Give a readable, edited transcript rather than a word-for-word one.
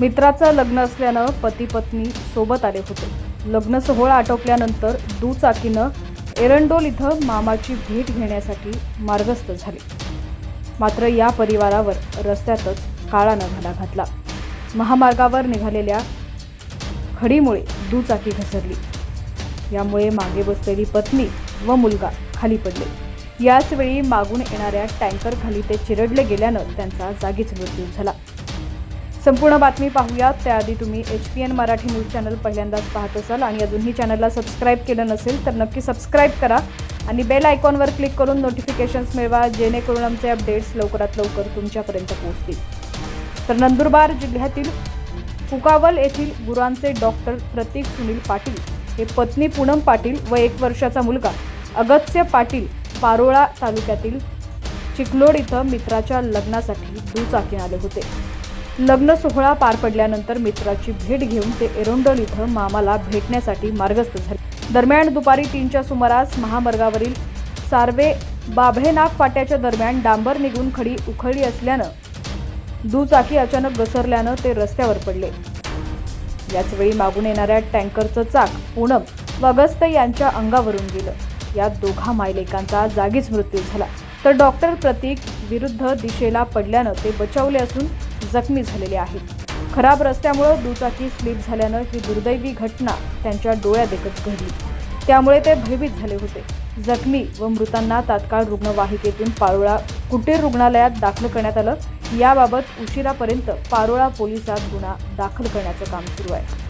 मित्राचं लग्न असल्यानं पती पत्नी सोबत आले होते। लग्न सोहळा आटोपल्यानंतर दुचाकीनं एरंडोल इथं मामाची भेट घेण्यासाठी मार्गस्थ झाले। मात्र या परिवारावर रस्त्यातच काळानं घाला घातला। महामार्गावर निघालेल्या खडीमुळे दुचाकी घसरली। यामुळे मागे बसलेली पत्नी व मुलगा खाली पडले। याच वेळी मागून येणाऱ्या टँकर खाली ते चिरडले गेल्यानं त्यांचा जागीच मृत्यू झाला। संपूर्ण बातमी पाहूया त्याआधी तुम्ही HPN मराठी न्यूज चॅनल पहिल्यांदाच पाहत असाल आणि अजूनही चॅनलला सबस्क्राइब केलं नसेल तर नक्की सबस्क्राइब करा आणि बेल आयकॉनवर क्लिक करून नोटिफिकेशन्स मिळवा, जेणेकरून आमचे अपडेट्स लवकरात लवकर तुमच्यापर्यंत पोहोचतील। तर नंदुरबार जिल्ह्यातील कुकावल येथील गुरांचे डॉक्टर प्रतीक सुनील पाटील हे पत्नी पूनम पाटील व 1 वर्षाचा मुलगा अगत्य पाटील पारोळा तालुक्यातील चिखलोड इथं मित्राच्या लग्नासाठी दुचाकीने आले होते। लग्न सोहळा पार पडल्यानंतर मित्राची भेट घेऊन ते एरंडोल इथं मामाला भेटण्यासाठी मार्गस्थ झाले। दरम्यान दुपारी 3च्या सुमारास महामार्गावरील सार्वे बाभळेनाग फाट्याच्या दरम्यान डांबर निघून खडी उखळली असल्यानं दुचाकी अचानक घसरल्यानं ते रस्त्यावर पडले। याचवेळी मागून येणाऱ्या टँकरचं चाक पूनम व अगस्त्य यांच्या अंगावरून गेलं। यात दोघा मायलेकांचा जागीच मृत्यू झाला, तर डॉक्टर प्रतीक विरुद्ध दिशेला पडल्यानं ते बचावले असून जखमी झालेले आहेत। खराब रस्त्यामुळे दुचाकी स्लिप झाल्यानं ही दुर्दैवी घटना त्यांच्या डोळ्यादेखत घडली। त्यामुळे ते भयभीत झाले होते। जखमी व मृतांना तात्काळ रुग्णवाहिकेतून पारोळा कुटीर रुग्णालयात दाखल करण्यात आलं। याबाबत उशिरापर्यंत पारोळा पोलिसात गुन्हा दाखल करण्याचं काम सुरू आहे।